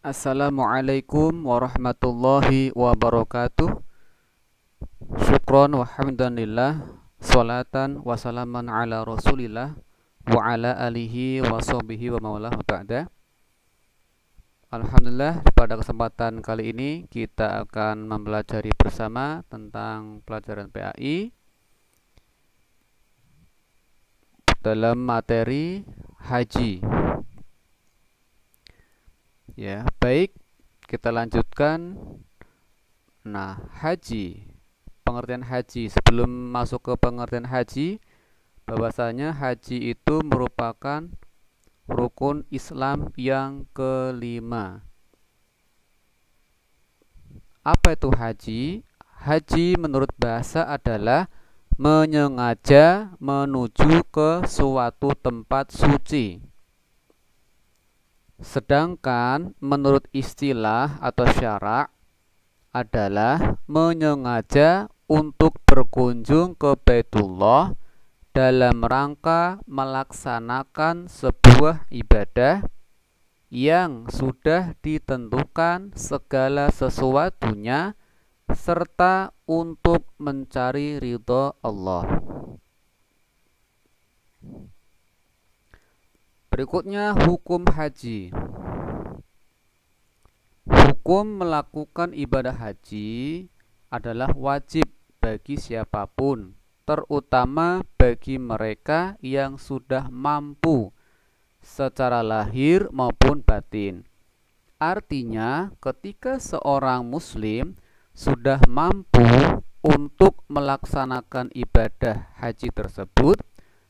Assalamualaikum warahmatullahi wabarakatuh. Syukron wa hamdanillah. Salatan wa salaman ala rasulillah wa ala alihi wa sahbihi wa maulah wa ba'da. Alhamdulillah, pada kesempatan kali ini kita akan mempelajari bersama tentang pelajaran PAI dalam materi haji. Ya, baik, kita lanjutkan. Nah, haji, pengertian haji. Sebelum masuk ke pengertian haji, bahwasanya haji itu merupakan rukun Islam yang kelima. Apa itu haji? Haji menurut bahasa adalah menyengaja menuju ke suatu tempat suci. Sedangkan menurut istilah atau syarak adalah menyengaja untuk berkunjung ke Baitullah dalam rangka melaksanakan sebuah ibadah yang sudah ditentukan segala sesuatunya serta untuk mencari ridho Allah. Berikutnya hukum haji. Hukum melakukan ibadah haji adalah wajib bagi siapapun, terutama bagi mereka yang sudah mampu secara lahir maupun batin. Artinya, ketika seorang muslim sudah mampu untuk melaksanakan ibadah haji tersebut,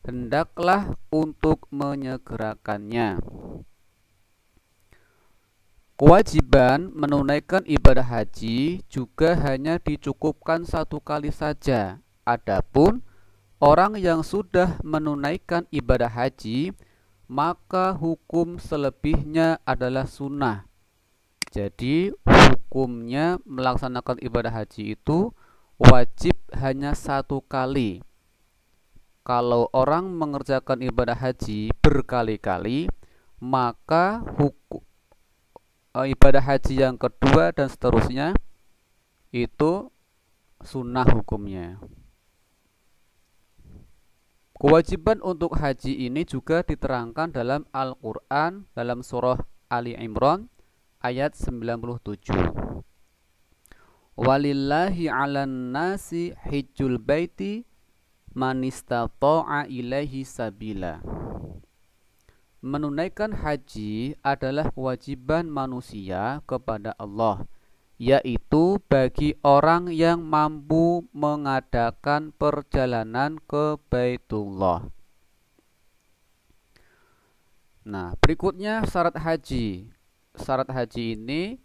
hendaklah untuk menyegerakannya. Kewajiban menunaikan ibadah haji juga hanya dicukupkan satu kali saja. Adapun orang yang sudah menunaikan ibadah haji, maka hukum selebihnya adalah sunnah. Jadi hukumnya melaksanakan ibadah haji itu wajib hanya satu kali. Kalau orang mengerjakan ibadah haji berkali-kali, maka ibadah haji yang kedua dan seterusnya itu sunnah hukumnya. Kewajiban untuk haji ini juga diterangkan dalam Al-Quran dalam surah Ali Imran ayat 97. Walillahi 'alan nasi hijjul baiti man istata'a ilaihi sabila. Menunaikan haji adalah kewajiban manusia kepada Allah, yaitu bagi orang yang mampu mengadakan perjalanan ke Baitullah. Nah, berikutnya syarat haji. Syarat haji ini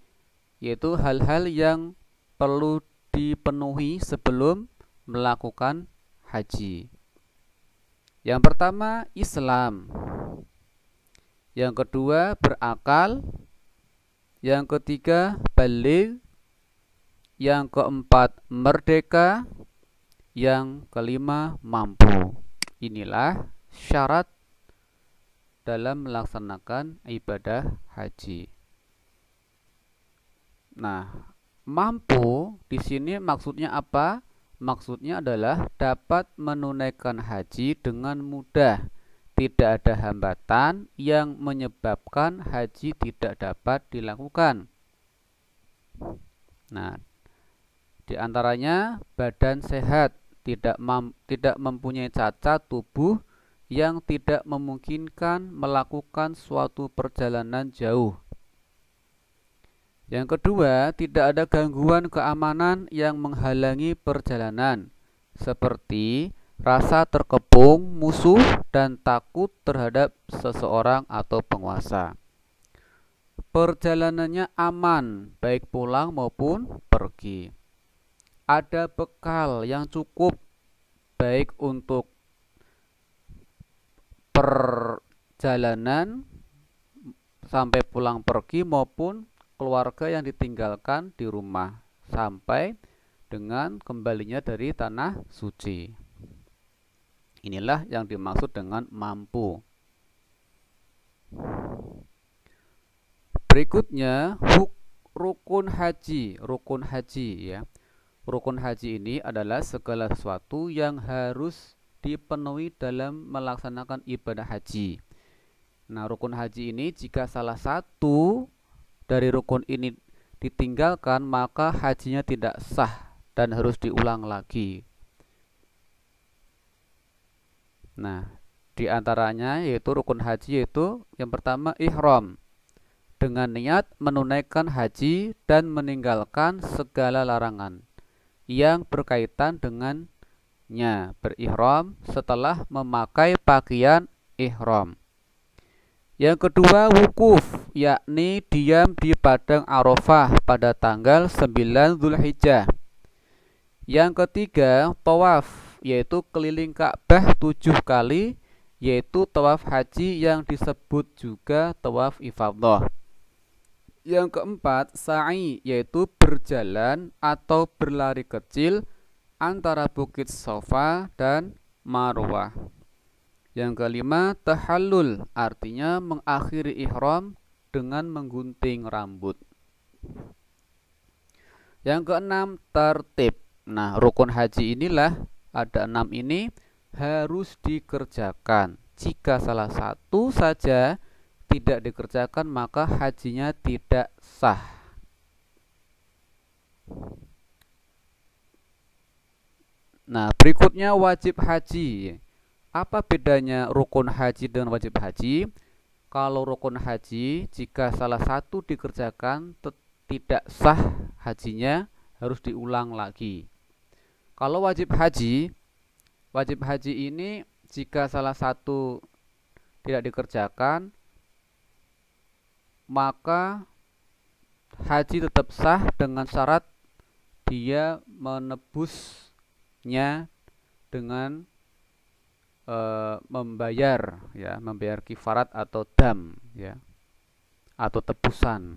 yaitu hal-hal yang perlu dipenuhi sebelum melakukan haji. Yang pertama, Islam. Yang kedua, berakal. Yang ketiga, baligh. Yang keempat, merdeka. Yang kelima, mampu. Inilah syarat dalam melaksanakan ibadah haji. Nah, mampu di sini maksudnya apa? Maksudnya adalah dapat menunaikan haji dengan mudah. Tidak ada hambatan yang menyebabkan haji tidak dapat dilakukan. Nah, di antaranya badan sehat, tidak mempunyai cacat tubuh yang tidak memungkinkan melakukan suatu perjalanan jauh. Yang kedua, tidak ada gangguan keamanan yang menghalangi perjalanan, seperti rasa terkepung, musuh, dan takut terhadap seseorang atau penguasa. Perjalanannya aman, baik pulang maupun pergi. Ada bekal yang cukup, baik untuk perjalanan sampai pulang pergi maupun keluarga yang ditinggalkan di rumah sampai dengan kembalinya dari tanah suci. Inilah yang dimaksud dengan mampu. Berikutnya rukun haji. Rukun haji ya. Rukun haji ini adalah segala sesuatu yang harus dipenuhi dalam melaksanakan ibadah haji. Nah, rukun haji ini jika salah satu dari rukun ini ditinggalkan, maka hajinya tidak sah dan harus diulang lagi. Nah, di antaranya yaitu rukun haji yaitu yang pertama ihram, dengan niat menunaikan haji dan meninggalkan segala larangan yang berkaitan dengannya. Berihram setelah memakai pakaian ihram. Yang kedua wukuf, yakni diam di padang Arafah pada tanggal 9 Zulhijjah. Yang ketiga tawaf, yaitu keliling Ka'bah 7 kali, yaitu tawaf haji yang disebut juga tawaf ifadah. Yang keempat sa'i, yaitu berjalan atau berlari kecil antara Bukit Safa dan Marwah. Yang kelima tahallul, artinya mengakhiri ihram dengan menggunting rambut. Yang keenam tertib. Nah, rukun haji inilah ada 6 ini harus dikerjakan. Jika salah satu saja tidak dikerjakan, maka hajinya tidak sah. Nah, berikutnya wajib haji. Apa bedanya rukun haji dengan wajib haji? Kalau rukun haji, jika salah satu dikerjakan tidak sah hajinya, harus diulang lagi. Kalau wajib haji ini jika salah satu tidak dikerjakan, maka haji tetap sah dengan syarat dia menebusnya dengan membayar kifarat atau dam ya, atau tebusan.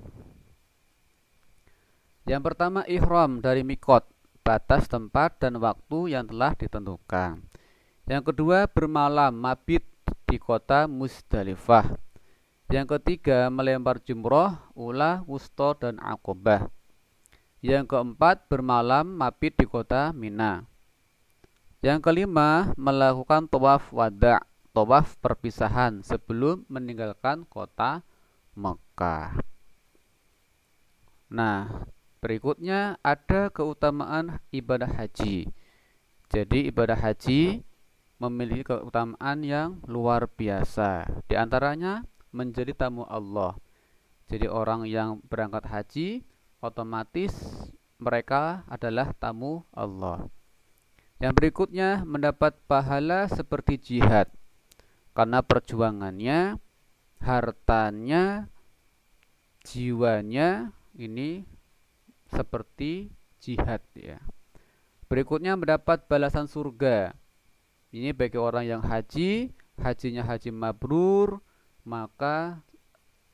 Yang pertama ihram dari mikot, batas tempat dan waktu yang telah ditentukan. Yang kedua bermalam mabit di kota Musdalifah. Yang ketiga melempar jumroh, ula, wusta dan aqobah. Yang keempat bermalam mabit di kota Mina. Yang kelima melakukan tawaf wada', tawaf perpisahan sebelum meninggalkan kota Mekah. Nah, berikutnya ada keutamaan ibadah haji. Jadi ibadah haji memiliki keutamaan yang luar biasa. Di antaranya menjadi tamu Allah. Jadi orang yang berangkat haji otomatis mereka adalah tamu Allah. Yang berikutnya mendapat pahala seperti jihad karena perjuangannya, hartanya, jiwanya ini seperti jihad ya. Berikutnya mendapat balasan surga. Ini bagi orang yang hajinya haji mabrur, maka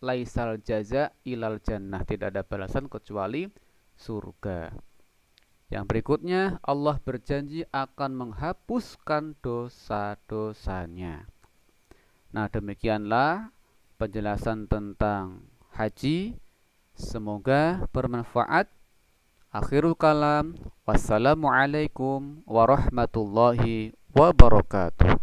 laisal jaza ilal jannah, tidak ada balasan kecuali surga. Yang berikutnya Allah berjanji akan menghapuskan dosa-dosanya. Nah, demikianlah penjelasan tentang haji. Semoga bermanfaat. Akhirul kalam. Wassalamualaikum warahmatullahi wabarakatuh.